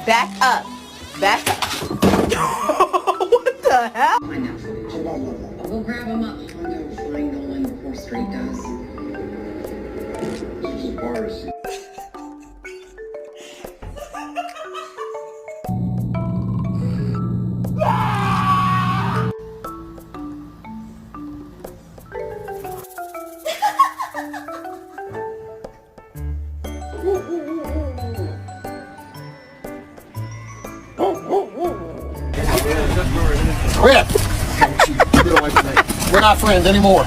Back up. Back up. What the hell? I know. I'll go grab him up. I'll go find the one before Street does. This is a bar. Quit! We're not friends anymore.